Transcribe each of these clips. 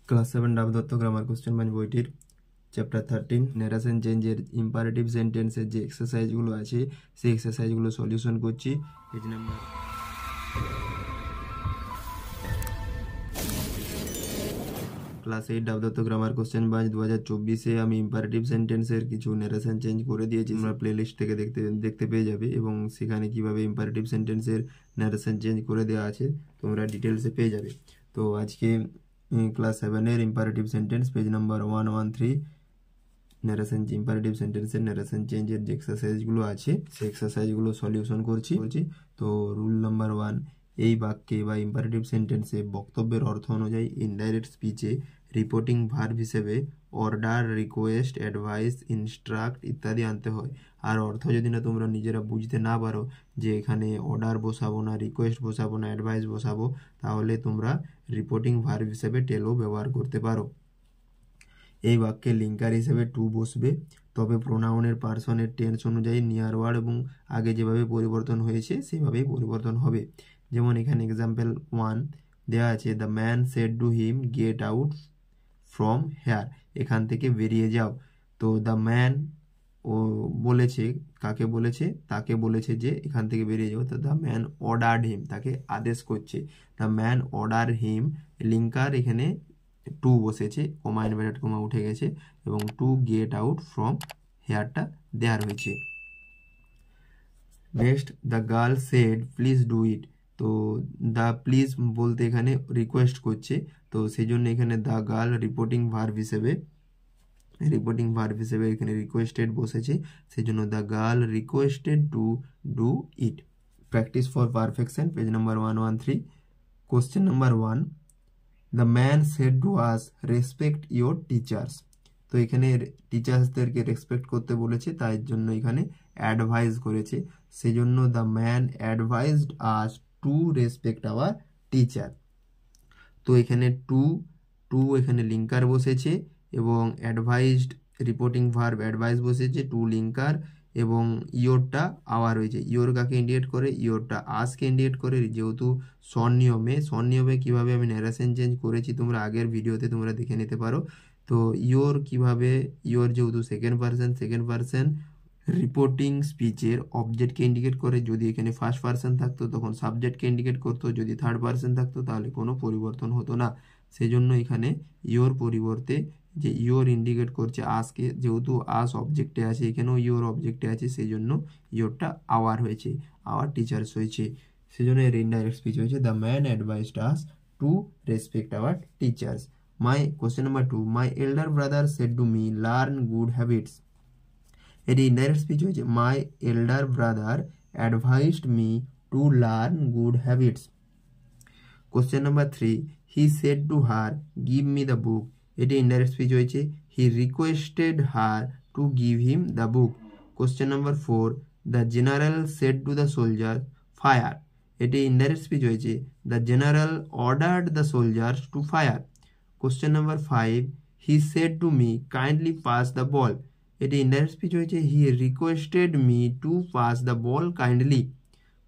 Class 7 Dabdatta grammar question bank বইটির chapter 13 narration চেঞ্জের imperative সেন্টেন্সের যে এক্সারসাইজগুলো আছে সেই এক্সারসাইজগুলো সলিউশন করছি। Page number class 8 Dabdatta grammar question bank 2024-এ আমি ইম্পারেটিভ সেন্টেন্সের কিছু ন্যারেশন চেঞ্জ করে দিয়েছি। তোমরা প্লেলিস্ট থেকে দেখতে পেয়ে যাবে এবং সেখানে কিভাবে ইম্পারেটিভ সেন্টেন্সের ন্যারেশন চেঞ্জ করে দেওয়া আছে তোমরা ডিটেলসে পেয়ে যাবে। তো আজকে ক্লাস 7-এর imperative sentence page number 113 narration imperative সেন্টেন্সের ন্যারেশন চেঞ্জের যে এক্সারসাইজগুলো আছে সেই এক্সারসাইজগুলো সলিউশন করছি। তো রুল নাম্বার 1, এই বাক্যে বা ইম্পারেটিভ সেন্টেন্সে বক্তব্যের অর্থ অনুযায়ী ইনডাইরেক্ট স্পিচে রিপোর্টিং ভার্ব হিসেবে অর্ডার, রিকোয়েস্ট, অ্যাডভাইস, ইনস্ট্রাক্ট ইত্যাদি আনতে হয়। আর অর্থ যদি না তোমরা নিজেরা বুঝতে না পারো যে এখানে অর্ডার বসাবো না, রিকোয়েস্ট বসাবো না, অ্যাডভাইস বসাবো, তাহলে তোমরা রিপোর্টিং ভার্ব হিসেবে টেলও ব্যবহার করতে পারো। এই বাক্যে লিঙ্কার হিসেবে টু বসবে, তবে প্রোনাউনের পার্সনের টেন্স অনুযায়ী নিয়ার ওয়ার্ড এবং আগে যেভাবে পরিবর্তন হয়েছে সেভাবেই পরিবর্তন হবে। যেমন এখানে এক্সাম্পল 1 দেওয়া আছে, the man said to him get out from here, এখান থেকে বেরিয়ে যাও। তো দ্য ম্যান ও বলেছে, কাকে বলেছে? তাকে বলেছে যে এখান থেকে বেরিয়ে যাও। তো দ্য ম্যান অর্ডার্ড হিম, তাকে আদেশ করছে। The man order him, linker এখানে টু বসেছে, কমা ইনভার্টেড কমা উঠে গেছে এবং টু গেট আউট ফ্রম হেয়ারটা দেওয়া রয়েছে। Next, the girl said please do it, তো দ্য প্লিজ বলতে এখানে রিকোয়েস্ট করছে, তো সেই জন্য এখানে দ্য গার্ল রিপোর্টিং ভার্ব হিসেবে এখানে রিকোয়েস্টেড বসেছে, সেই জন্য the girl requested to do it. Practice for perfection page number 113। Question number 1, the man said to us respect your teachers, তো এখানে টিচার্সদেরকে রেসপেক্ট করতে বলেছে, তাই জন্য এখানে অ্যাডভাইস করেছে, সেই জন্য the man অ্যাডভাইজড us to respect our teacher. তো এখানে টু এখানে লিঙ্কার বসেছে এবং অ্যাডভাইজড রিপোর্টিং ভার্ব অ্যাডভাইস বসেছে, টু লিঙ্কার এবং ইয়োরটা আওয়ার রয়েছে। ইয়োর কাকে ইন্ডিকেট করে? ইয়োরটা আসকে ইন্ডিকেট করে। যেহেতু স্বনিয়মে কিভাবে আমি ন্যারেশন চেঞ্জ করেছি তোমরা আগের ভিডিওতে তোমরা দেখে নিতে পারো। তো ইয়োর যেহেতু সেকেন্ড পারসন রিপোর্টিং স্পিচের অবজেক্টকে ইন্ডিকেট করে। যদি এখানে ফার্স্ট পারসন থাকতো তখন সাবজেক্টকে ইন্ডিকেট করতো, যদি থার্ড পারসন থাকতো তাহলে কোনো পরিবর্তন হতো না। সেই জন্য এখানে ইয়োর পরিবর্তে যে ইয়োর ইন্ডিকেট করছে আসকে, যেহেতু আস অবজেক্টে আছে, এখানেও ইয়োর অবজেক্টে আছে, সেই জন্য ইয়োরটা আওয়ার হয়েছে, আওয়ার টিচার্স হয়েছে, সেই জন্য এর ইনডাইরেক্ট স্পিচ হয়েছে the man advised us to respect our teachers. Question number 2, my elder brother said to me learn good habits, এটি ইনডাইরেক্ট স্পিচ হয়েছে my elder brother advised me to learn good habits. Question number 3, he said to her give me the book, এটি indirect speech হয়েছে he requested her to give him the book. Question number 4, the general said to the soldier fire, এটি indirect speech হয়েছে the general ordered the soldiers to fire. Question number 5, he said to me kindly pass the ball, এটি indirect speech হয়েছে he requested me to pass the ball kindly.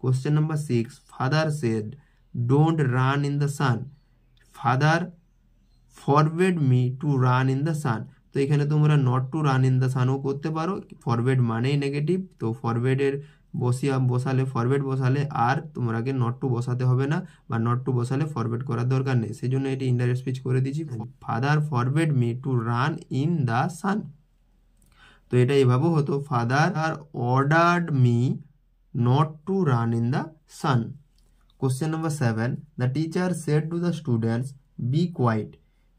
Question number 6, father said don't run in the sun, father forbade me to run in the sun, তো এখানে তোমরা not to run in the সানও করতে পারো, forbade মানেই negative, তো forbade বসালে আর তোমরাকে not to বসাতে হবে না, বা নট টু বসালে ফরবেড করার দরকার নেই, সেই জন্য এটি ইনডাইরেক্ট স্পিচ করে দিচ্ছি father forbade me to run in the sun. তো এটা এভাবেও হতো father ordered me not to run in the sun. Question number 7, the teacher said to the students be quiet,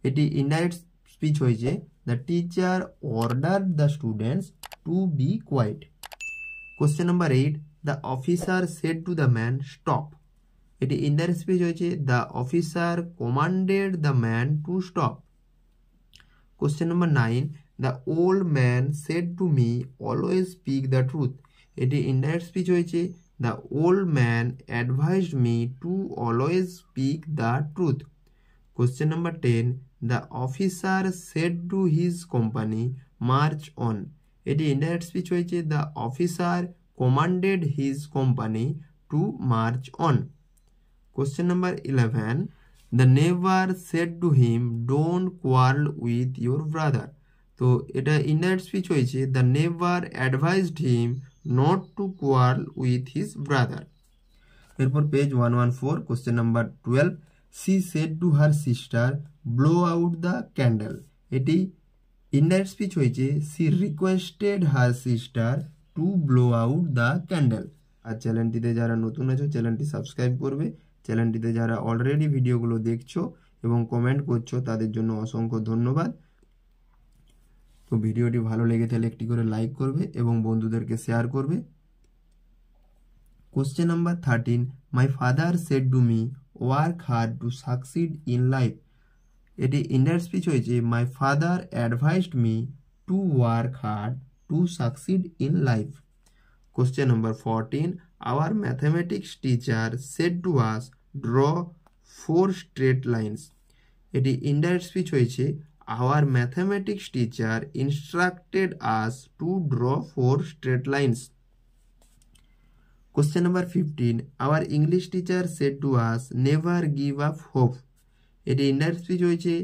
এটি ইনডাইরেক্ট স্পিচ হয়েছে the teacher ordered the students to be quiet. Question number 8, the officer said to the man stop, এটি indirect speech হয়েছে the officer commanded the man to stop. Question number 9, the old man said to me always speak the truth, এটি indirect speech হয়েছে the old man advised me to always speak the truth. Question number 10, the officer said to his company march on, এটি indirect speech হয়েছে the officer commanded his company to march on. Question number 11, The neighbor said to him, don't quarrel with your brother. তো এটা indirect speech হয়েছে, the neighbor advised him not to quarrel with his brother. এরপর page 114 question number 12, she said to her sister, blow out the candle. এটি indirect speech হয়েছে, she requested her sister to blow out the candle. আর চ্যানেলটিতে যারা নতুন আছো চ্যানেলটি subscribe করবে, চ্যানেলটিতে যারা অলরেডি ভিডিওগুলো দেখছো এবং কমেন্ট করছো তাদের জন্য অসংখ্য ধন্যবাদ। তো ভিডিওটি ভালো লেগে থাকলে একটি করে লাইক করবে এবং বন্ধুদেরকে শেয়ার করবে। Question number 13, my father said to me work hard to succeed in life. এটি ইনডাইরেক্ট স্পিচ হয়েছে, my father advised me to work hard to succeed in life. Question number 14, our mathematics teacher said to us, draw 4 straight lines. এটি indirect speech হয়েছে, our mathematics teacher instructed us to draw 4 straight lines. Question number 15, our English teacher said to us, never give up hope. এটি indirect speech হয়েছে,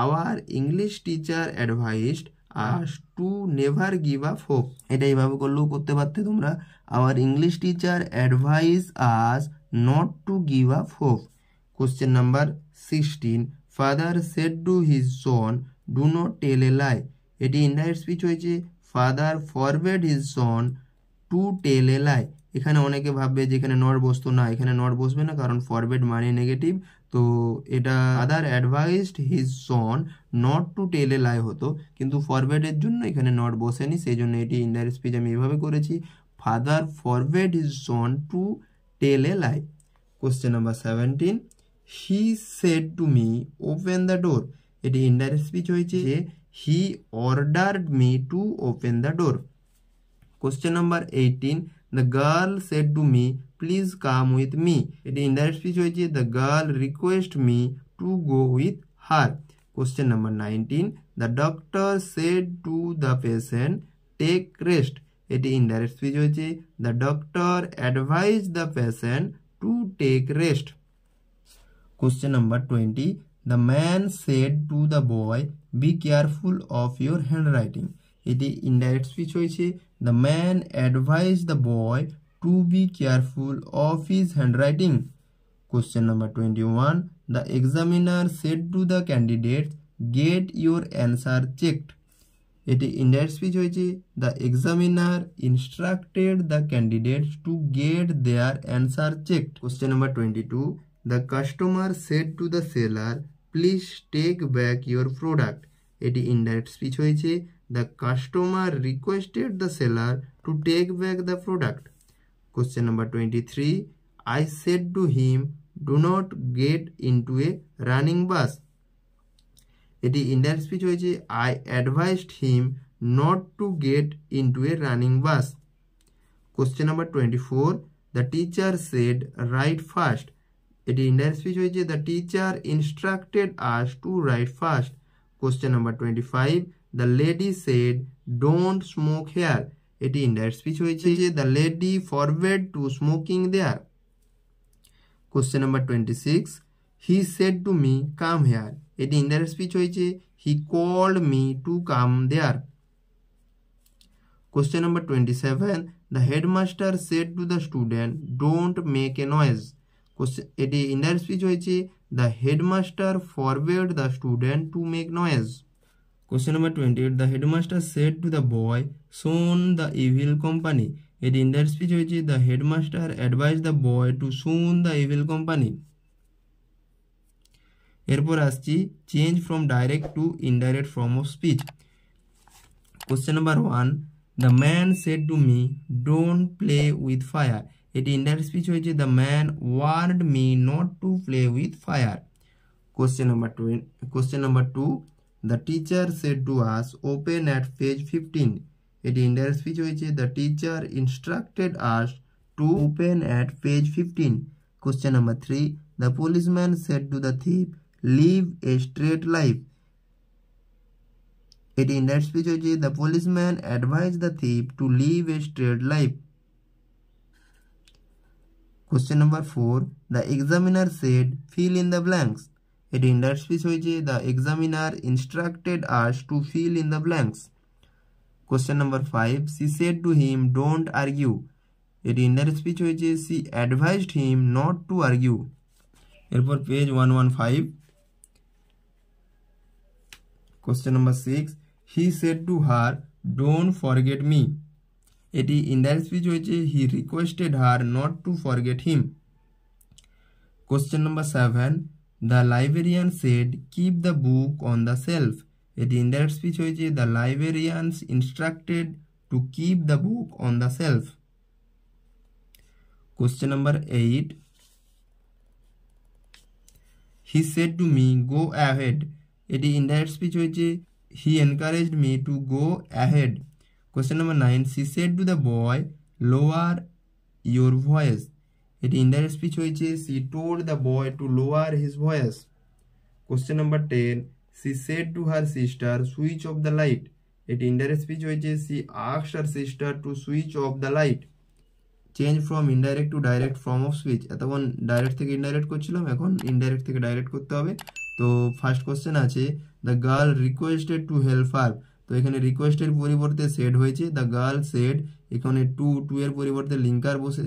our English teacher advised us to never give up hope. এটা এইভাবে করলেও করতে পারতে তোমরা, our English teacher advised us not to give up hope. Question number 16, father said to his son, do not tell a lie. এটি indirect speech হয়েছে, father forbade his son to tell a lie. এখানে অনেকে ভাববে যে এখানে not বসতো, না এখানে নট বসবে না, কারণ ফরবেড মানে নেগেটিভ। তো এটা father advised his son not to tell a lie হতো, কিন্তু ফরবেডের জন্য এখানে নট বসেনি, সেই জন্য এটি ইনডাইরেক্ট স্পিচ আমি এভাবে করেছি, father forbade his son to tell a lie. Question number 17, he said to me open the door. এটি ইনডাইরেক্ট স্পিচ হয়েছে, he ordered me to open the door. Question number 18, the girl said to me, please come with me. এটি indirect speech হয়েছে, the girl requested me to go with her. Question number 19, the doctor said to the patient, take rest. এটি indirect speech হয়েছে, the doctor advised the patient to take rest. Question number 20, the man said to the boy, be careful of your handwriting. এটি indirect speech হয়েছে, the man advised the boy to be careful of his handwriting. Question number 21, the examiner said to the candidates, get your answer checked. এটি indirect speech হয়েছে, the examiner instructed the candidates to get their answer checked. Question number 22, the customer said to the seller, please take back your product. এটি indirect speech হয়েছে, the customer requested the seller to take back the product. Question number 23, I said to him, do not get into a running bus. এটি indirect speech হয়েছে, I advised him not to get into a running bus. Question number 24, the teacher said, write fast. এটি indirect speech হয়েছে, the teacher instructed us to write fast. Question number 25, the lady said, don't smoke here. এটি indirect speech হয়েছে, the lady forbade to smoking there. Question number 26, he said to me, come here. এটি indirect speech হয়েছে, he called me to come there. Question number 27, the headmaster said to the student, don't make a noise. এটি indirect speech হয়েছে, the headmaster forbade the student to make noise. Question number 28, the headmaster said to the boy, shun the evil company. এটি indirect speech হয়েছে, the headmaster advised the boy to shun the evil company. এরপর আসছি change from direct two indirect form of speech. Question number 1, the man said to me, don't play with fire. এটি indirect speech হয়েছে, the man warned me not to play with fire. Question number 2, the teacher said to us, open at page 15. এটি indirect speech হয়েছে, the teacher instructed us to open at page 15. Question number 3, the policeman said to the thief, live a straight life. এটি indirect speech হয়েছে, the policeman advised the thief to live a straight life. Question number 4, the examiner said, fill in the blanks. এটি indirect speech হয়েছে the examiner instructed us to fill in the blanks. Question number 5, she said to him don't argue, এটি indirect speech হয়েছে she advised him not to argue. এরপর page 115, question number 6, he said to her don't forget me, এটি indirect speech হয়েছে he requested her not to forget him. Question number 7, the librarian said keep the book on the self, এটি indirect speech হয়েছে the librarians instructed to keep the book on the shelf. Question number 8, he said to me go ahead, এটি indirect speech হয়েছে he encouraged me to go ahead. Question number 9, she said to the boy lower your voice, এটি indirect speech হয়েছে she told the boy to lower his voice. Question number 10, she said to her sister switch off the light, এটি indirect speech হয়েছে she asked her sister to switch off the light. Change from indirect to direct form of speech, এতক্ষণ direct থেকে indirect করছিলাম, এখন indirect থেকে direct করতে হবে। তো ফার্স্ট কোশ্চেন আছে the girl requested to help her, তো এখানে রিকোয়েস্টের পরিবর্তে সেড হয়েছে দ্য গার্ল সেড, এখানে টু এর পরিবর্তে লিঙ্কার বসে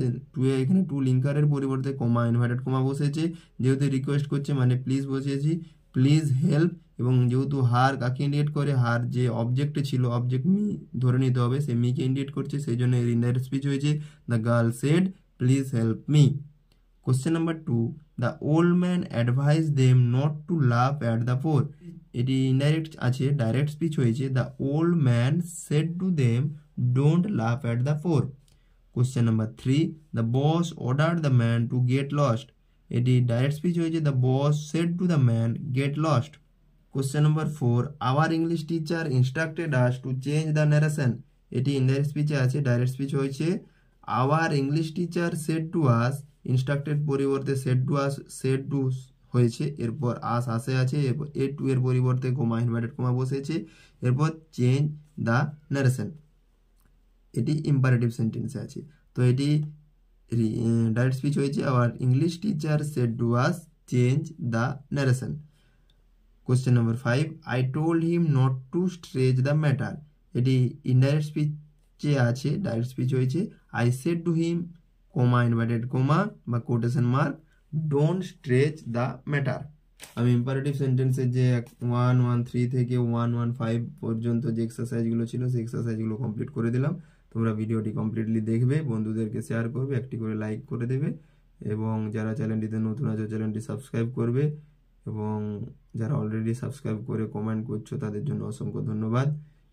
এখানে টু লিঙ্কারের পরিবর্তে কমা ইনভার্টেড কমা বসেছে, যেহেতু রিকোয়েস্ট করছে মানে প্লিজ বসিয়েছি প্লিজ হেল্প, এবং যেহেতু হার কাকে ইন্ডিকেট করে, হার যে অবজেক্টে ছিল অবজেক্ট মি ধরে নিতে হবে, সে মিকে ইন্ডিকেট করছে, সেই জন্য এর ইনডাইরেক্ট স্পিচ হয়েছে the girl said please help me. Question number 2, the old man advise them not to laugh at the poor, এটি ইনডাইরেক্ট আছে, ডাইরেক্ট স্পিচ হয়েছে the old man said to them don't laugh at the poor. Question number 3, the boss order the man to get lost, এটি direct speech হয়েছে the boss said to the man get lost. Question number 4, hour English teacher instructed us to change the narration, এটি indirect স্পিচে আছে, direct speech হয়েছে our English teacher said to us, instructed পরিবর্তে said to us said to হয়েছে, এরপর আস আসে আছে, এরপর এ টু এর পরিবর্তে কমা ইনভার্টেড কমা বসেছে, এরপর চেঞ্জ দ্য ন্যারেশন, এটি ইম্পারেটিভ সেন্টেন্সে আছে। তো এটি ডাইরেক্ট স্পিচ হয়েছে our English teacher said to us change the narration. Question number 5, I told him not to stretch the matter, এটি ইনডাইরেক্ট স্পিচে আছে, ডাইরেক্ট স্পিচ হয়েছে I said to him comma inverted comma বা quotation mark don't stretch the matter. আমি imperative সেন্টেন্সের যে 113 থেকে 115 পর্যন্ত যে এক্সারসাইজগুলো ছিল সেই এক্সারসাইজগুলো কমপ্লিট করে দিলাম। তোমরা ভিডিওটি কমপ্লিটলি দেখবে, বন্ধুদেরকে শেয়ার করবে, একটি করে লাইক করে দেবে, এবং যারা চ্যানেলটিতে নতুন আছে চ্যানেলটি সাবস্ক্রাইব করবে, এবং যারা অলরেডি সাবস্ক্রাইব করে কমেন্ট করছো তাদের জন্য অসংখ্য ধন্যবাদ।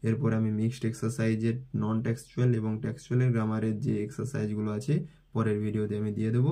এরপর আমি মিক্সড এক্সারসাইজের নন টেক্সচুয়াল এবং টেক্সচুয়ালের গ্রামারের যে এক্সারসাইজগুলো আছে পরের ভিডিওতে আমি দিয়ে দেবো।